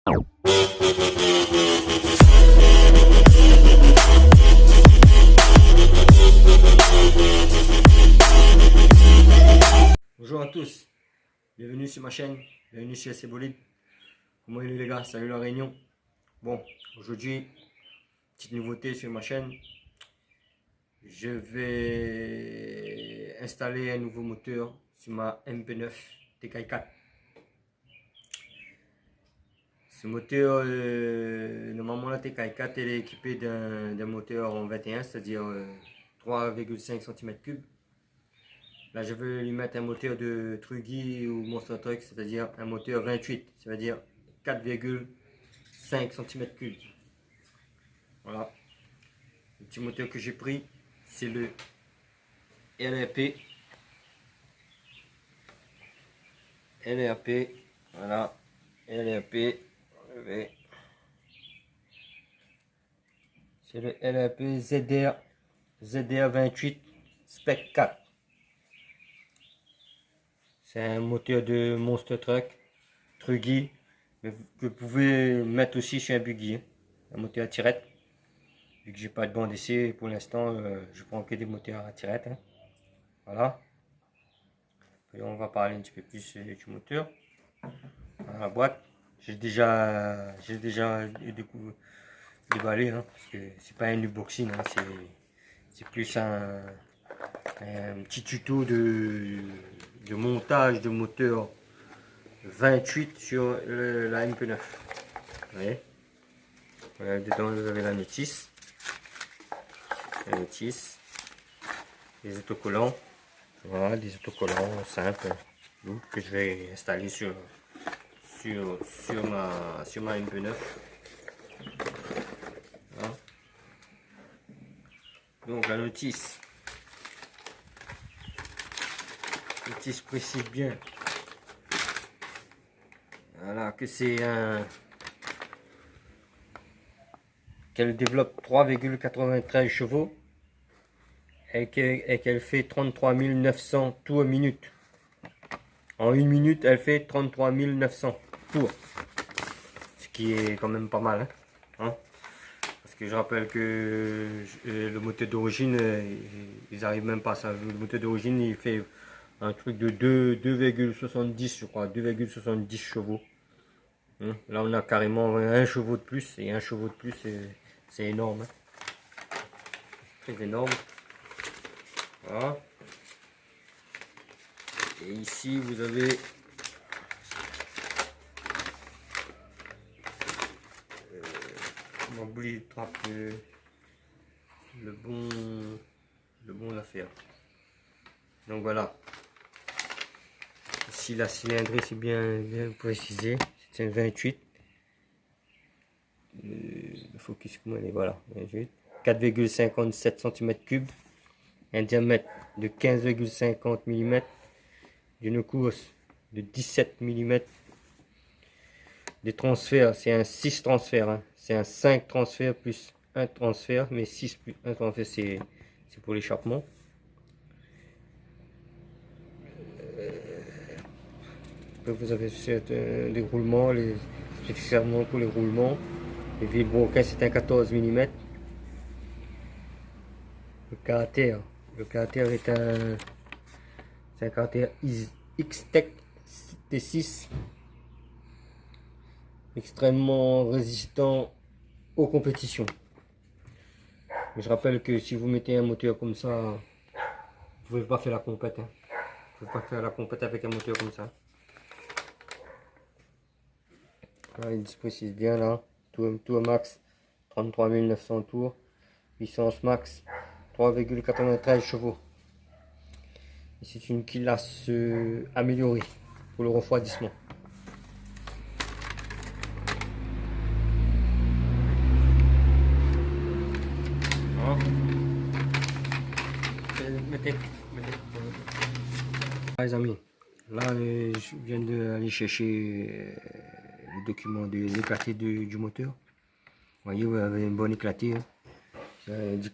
Bonjour à tous, bienvenue sur ma chaîne, bienvenue chez SC Bolide. Comment allez les gars, salut la Réunion. Bon, aujourd'hui, petite nouveauté sur ma chaîne. Je vais installer un nouveau moteur sur ma MP9 TKI 4. Ce moteur, normalement la TKI 4 elle est équipée d'un moteur en 21, c'est-à-dire 3,5 cm3. Là, je veux lui mettre un moteur de Truggy ou Monster Truck, c'est-à-dire un moteur 28, c'est-à-dire 4,5 cm3. Voilà. Le petit moteur que j'ai pris, c'est le LRP. LRP, voilà. LRP, c'est le LRP ZR28 Spec 4. C'est un moteur de Monster Truck, Truggy, mais que vous pouvez mettre aussi sur un buggy, un moteur à tirette. Vu que j'ai pas de banc d'essai pour l'instant, je prends que des moteurs à tirette. Hein. Voilà. Et on va parler un petit peu plus du moteur. Dans la boîte, j'ai déjà déballé, hein, parce que c'est pas un unboxing, hein, c'est plus un petit tuto de montage de moteur 28 sur la MP9. Vous voyez, voilà, dedans vous avez la notice, les autocollants, voilà, des autocollants simples que je vais installer sur ma MP9. Voilà. Donc la notice précise bien, voilà, que c'est qu'elle développe 3,93 chevaux et qu'elle fait 33 900 tours minute. En une minute, elle fait 33 900 tours, ce qui est quand même pas mal, hein. Parce que je rappelle que le moteur d'origine, ils arrivent même pas à ça. Le moteur d'origine, il fait un truc de 2,70, je crois, 2,70 chevaux. Hein? Là, on a carrément un chevaux de plus, et un chevaux de plus, c'est énorme. Hein? Très énorme. Voilà. Et ici, vous avez on oublie le bon l'affaire. Donc voilà. Ici, la cylindrée, c'est bien précisé. C'est un 28. Le focus, comment elle est, voilà, 28. 4,57 cm3. Un diamètre de 15,50 mm. D'une course de 17 mm. Des transferts, c'est un 6 transferts. Hein. C'est un 5 transferts plus un transfert, mais 6 plus 1 transfert, c'est pour l'échappement. Vous avez les roulements, spécialement pour les roulements. Les vilebrequins, c'est un 14 mm. Le caractère est un caractère X-Tech T6, extrêmement résistant aux compétitions. Mais je rappelle que si vous mettez un moteur comme ça, vous ne pouvez pas faire la compète. Hein. Vous ne pouvez pas faire la compète avec un moteur comme ça. Là, il se précise bien là. Tour max 33 900 tours. Puissance max 3,93 chevaux. Et c'est une kilasse améliorée pour le refroidissement. Les amis, là je viens d'aller chercher le document de l'éclaté du moteur. Vous voyez, vous avez une bonne éclatée. Hein. Ça indique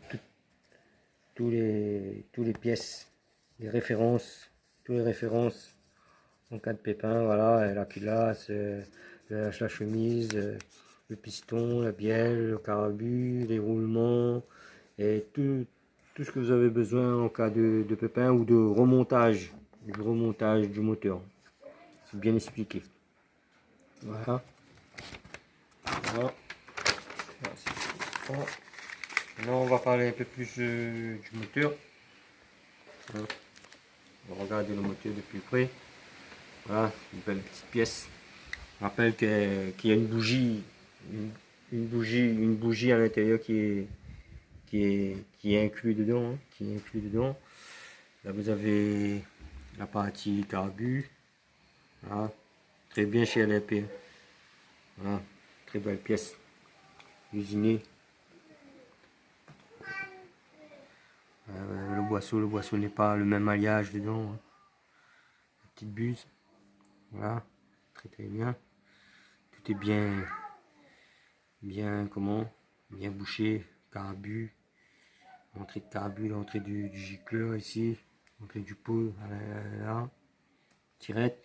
tous les pièces, les références, toutes les références en cas de pépin. Voilà, la culasse, la chemise, le piston, la bielle, le carabus, les roulements et tout ce que vous avez besoin en cas de pépin ou de remontage du moteur. C'est bien expliqué. Voilà. Voilà. Maintenant on va parler un peu plus du moteur. On va regarder le moteur de plus près. Voilà, une belle petite pièce. Je rappelle qu'il y a une bougie à l'intérieur qui est inclus dedans, Là vous avez la partie carbu. Voilà. Très bien chez LRP. Voilà. Très belle pièce. Usinée. Le boisseau n'est pas le même alliage dedans. La petite buse. Voilà. Très bien. Tout est bien bouché. Carbu. L'entrée de carbu, l'entrée du gicleur ici. L'entrée du pot là. Tirette.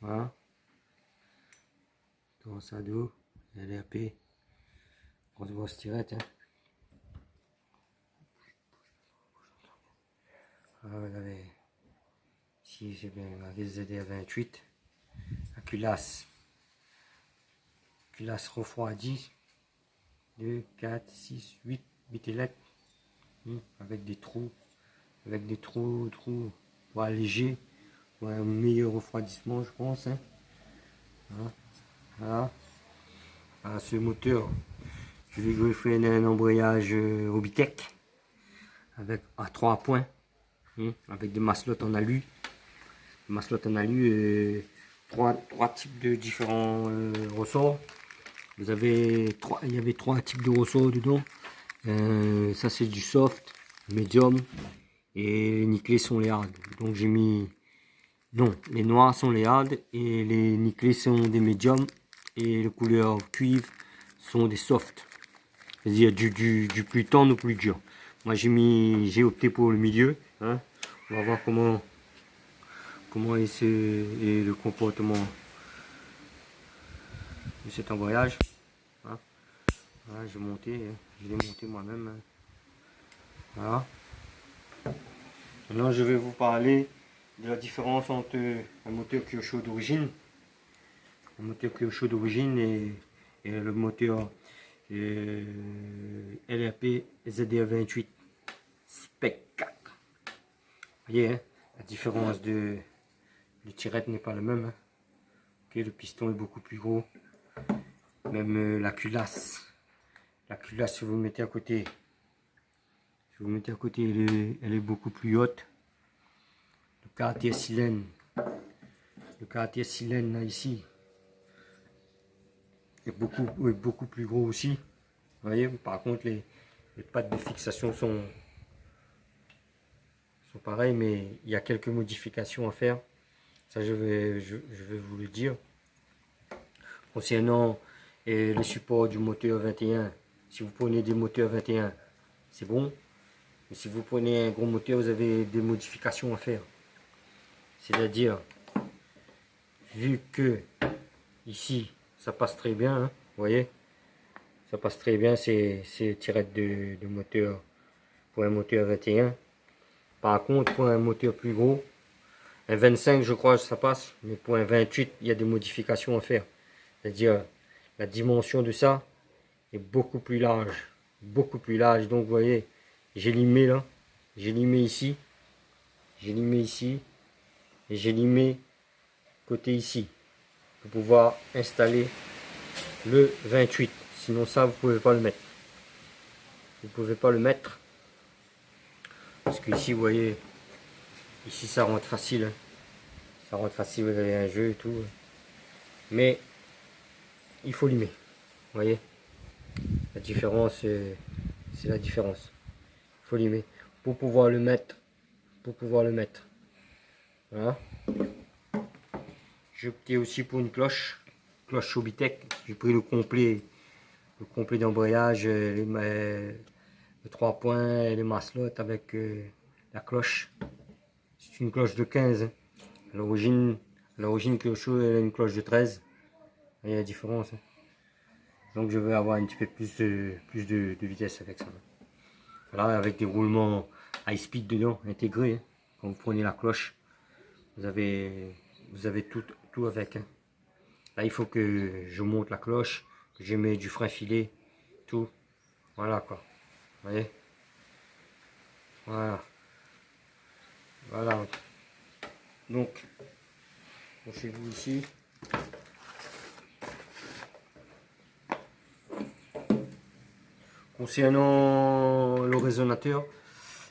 Voilà. Torse à dos. LRP. Grosse tirette. Vous avez ici, c'est bien la VZR28. La culasse refroidie. 2, 4, 6, 8 électres. Avec des trous. Pour alléger. Pour un meilleur refroidissement, je pense. Voilà. À ce moteur, je vais greffer un embrayage Obitech avec à 3 points, avec des maslottes en alu. Trois types de différents ressorts. Il y avait 3 types de ressorts dedans. Ça c'est du soft, medium et les nickelés sont les hard. Donc j'ai mis, non, les noirs sont les hard et les nickelés sont des medium et les couleurs cuivre sont des soft. C'est-à-dire du plus tendre au plus dur. Moi j'ai opté pour le milieu. On va voir comment est le comportement de cet embrayage. Voilà, je l'ai monté moi-même. Voilà. Maintenant je vais vous parler de la différence entre un moteur Kyosho d'origine, et le moteur LRP ZDR28 Spec 4. Vous voyez, la différence de tirette n'est pas la même. Le piston est beaucoup plus gros. Même la culasse, si vous mettez à côté, elle est beaucoup plus haute. Le caractère cylindre, là ici est beaucoup plus gros aussi. Vous voyez, par contre les pattes de fixation sont pareilles, mais il y a quelques modifications à faire. Ça je vais vous le dire. Concernant le support du moteur 21, si vous prenez des moteurs 21, c'est bon. Mais si vous prenez un gros moteur, vous avez des modifications à faire. C'est-à-dire, vu que ici, ça passe très bien, vous voyez, ça passe très bien, c'est tirette de moteur pour un moteur 21. Par contre, pour un moteur plus gros, un 25, je crois, ça passe, mais pour un 28, il y a des modifications à faire. C'est-à-dire, la dimension de ça est beaucoup plus large. Donc, vous voyez, j'ai limé là. J'ai limé ici. Et j'ai limé côté ici. Pour pouvoir installer le 28. Sinon, ça, vous ne pouvez pas le mettre. Parce que ici, vous voyez, ici, ça rentre facile. Ça rentre facile, vous avez un jeu et tout. Mais il faut limer. Vous voyez, la différence, c'est la différence. Il faut limer pour pouvoir le mettre. Voilà. J'ai opté aussi pour une cloche Obitech. J'ai pris le complet d'embrayage, les 3 points et les maslottes avec la cloche. C'est une cloche de 15. À l'origine Kyosho, elle a une cloche de 13. Il y a la différence. Hein. Donc je vais avoir un petit peu plus de vitesse avec ça. Voilà, avec des roulements high speed dedans, intégrés. Hein. Quand vous prenez la cloche, vous avez tout avec. Hein. Là, il faut que je monte la cloche, que je mets du frein filé, tout. Voilà quoi. Vous voyez? Voilà. Voilà. Donc, chez vous ici. Concernant le résonateur,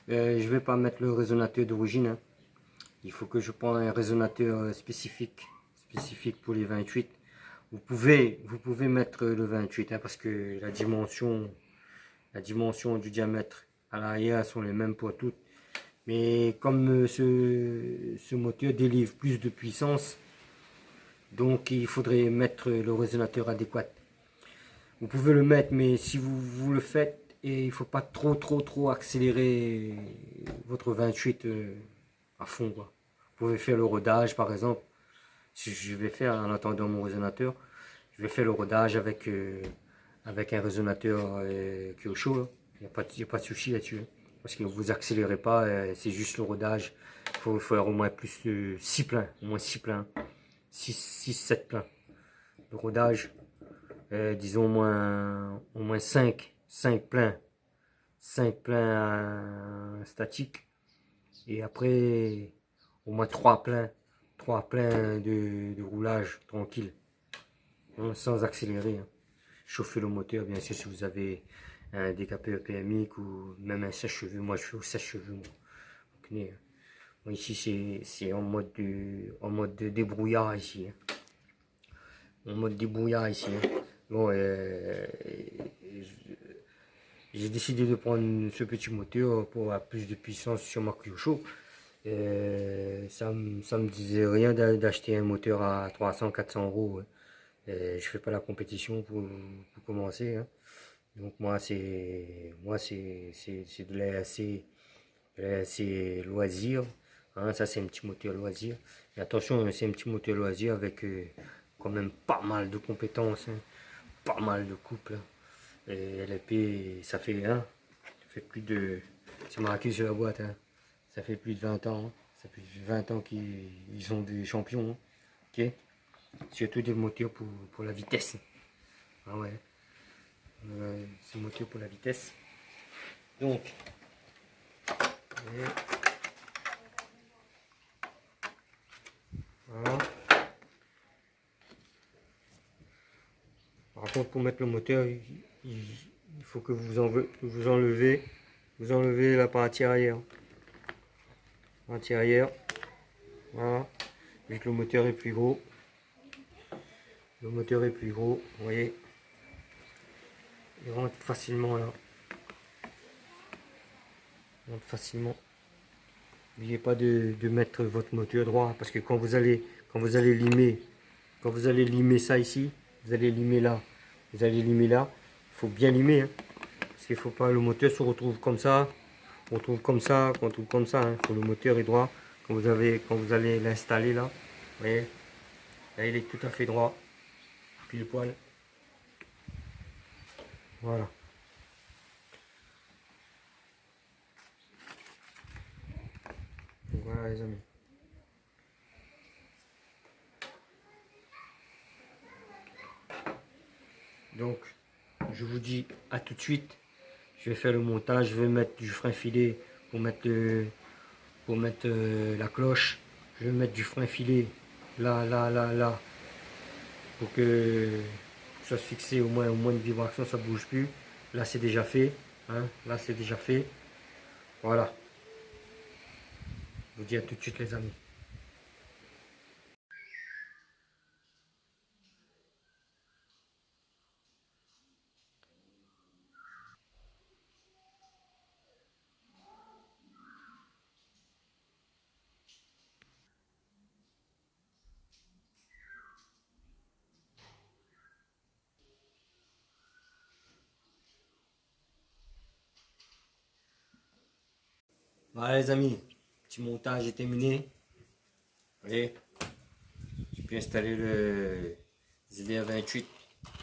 je ne vais pas mettre le résonateur d'origine. Hein. Il faut que je prenne un résonateur spécifique pour les 28. Vous pouvez mettre le 28 hein, parce que la dimension du diamètre à l'arrière sont les mêmes pour toutes. Mais comme ce moteur délivre plus de puissance, donc il faudrait mettre le résonateur adéquat. Vous pouvez le mettre, mais si vous le faites, et il ne faut pas trop accélérer votre 28 à fond. Quoi. Vous pouvez faire le rodage par exemple. Si je vais faire en attendant mon résonateur, je vais faire le rodage avec un résonateur qui est au chaud. Il n'y a pas de souci là-dessus. Hein. Parce que vous accélérez pas, c'est juste le rodage. Il faut faire au moins plus de 6 pleins. Au moins 6 pleins. 6-7 pleins. Le rodage, disons au moins 5 pleins. 5 pleins statiques. Et après, au moins 3 pleins. 3 pleins de roulage tranquille. Hein, sans accélérer. Hein. Chauffer le moteur, bien sûr, si vous avez un décapeur PMI ou même un sèche-cheveux. Moi, je fais au sèche-cheveux. Moi, ici, c'est en mode de débrouillard ici. Hein. En mode débrouillard ici. Hein. Bon, j'ai décidé de prendre ce petit moteur pour avoir plus de puissance sur ma Kyosho. Ça me disait rien d'acheter un moteur à 300-400 euros. Hein. Je fais pas la compétition pour commencer. Hein. Donc moi c'est de l'AC loisir. Hein. Ça c'est un petit moteur loisir. Et attention, c'est un petit moteur loisir avec quand même pas mal de compétences. Hein. Pas mal de couples. Hein. Et LLP, ça fait plus de. C'est marqué sur la boîte. Hein. Ça fait plus de 20 ans. Hein. Ça fait plus de 20 ans qu'ils sont des champions. Hein. Ok. Surtout des moteurs pour la vitesse. Ah ouais. C'est un moteur pour la vitesse. Donc. Voilà. Par contre, pour mettre le moteur, il faut que vous enlevez la partie arrière. Partie arrière. Voilà. Vu que le moteur est plus gros. Le moteur est plus gros, vous voyez. Il rentre facilement là. Il rentre facilement. N'oubliez pas de mettre votre moteur droit parce que quand vous allez limer ça ici, vous allez limer là. Vous allez limer là. Il faut bien limer. Hein, parce qu'il faut pas le moteur se retrouve comme ça. On trouve comme ça, qu'on trouve comme ça. Hein, quand le moteur est droit. Quand vous allez l'installer là. Vous voyez. Là il est tout à fait droit. Pile poil. Voilà. Donc voilà les amis. Donc je vous dis à tout de suite. Je vais faire le montage. Je vais mettre du frein filé pour mettre la cloche. Je vais mettre du frein filé là. Pour que ça se fixe au moins une vibration, ça ne bouge plus. Là c'est déjà fait. Hein. Là c'est déjà fait. Voilà. Je vous dis à tout de suite les amis. Voilà les amis. Petit montage est terminé. Vous voyez. J'ai pu installer ZDR28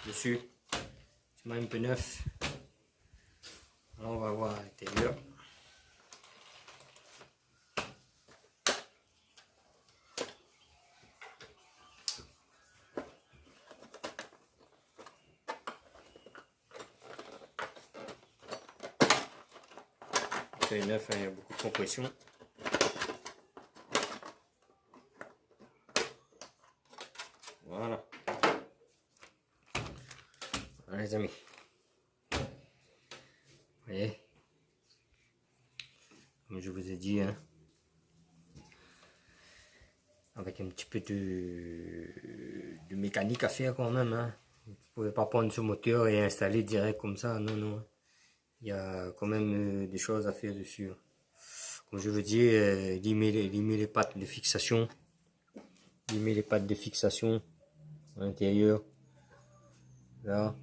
dessus. C'est même un peu neuf. Alors on va voir à l'intérieur. C'est neuf, hein, il y a beaucoup de compression. Voilà. Voilà les amis. Vous voyez, comme je vous ai dit, hein, avec un petit peu de mécanique à faire quand même. Hein. Vous ne pouvez pas prendre ce moteur et installer direct comme ça. Non, non. Il y a quand même des choses à faire dessus. Comme je vous dis, limer les pattes de fixation. Limer les pattes de fixation à l'intérieur. Là.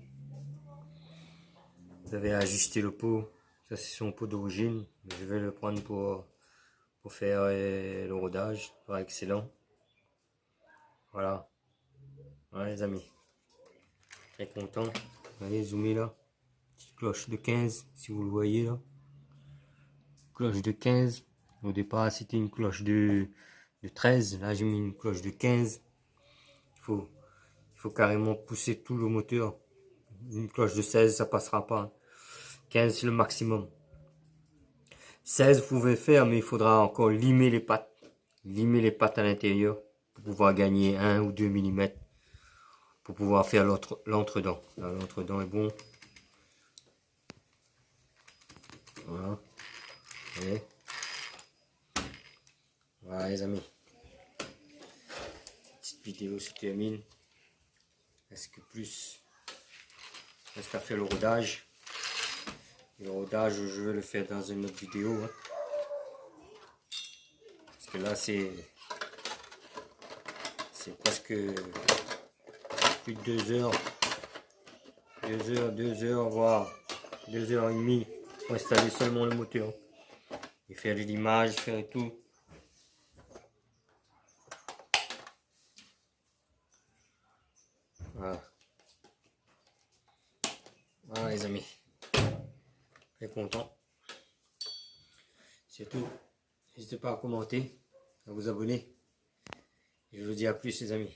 Vous avez ajusté le pot. Ça c'est son pot d'origine. Je vais le prendre pour faire le rodage. Ça va excellent. Voilà. Voilà les amis. Très content. Vous voyez, zoomer là. Petite cloche de 15, si vous le voyez là. Cloche de 15. Au départ c'était une cloche de 13. Là j'ai mis une cloche de 15. Il faut carrément pousser tout le moteur. Une cloche de 16 ça passera pas. 15 c'est le maximum. 16 vous pouvez faire, mais il faudra encore limer les pattes. Limer les pattes à l'intérieur pour pouvoir gagner 1 ou 2 mm. Pour pouvoir faire l'entre-dent. L'entre-dent est bon. Voilà. Allez. Voilà les amis. Cette petite vidéo se termine. Est-ce que plus reste à faire le rodage. Le rodage, je vais le faire dans une autre vidéo. Hein. Parce que là, c'est presque plus de 2 heures. 2 heures, voire 2h30 pour installer seulement le moteur. Et faire de l'image, faire tout. Voilà. Voilà les amis. Très content. C'est tout. N'hésitez pas à commenter, à vous abonner. Et je vous dis à plus les amis.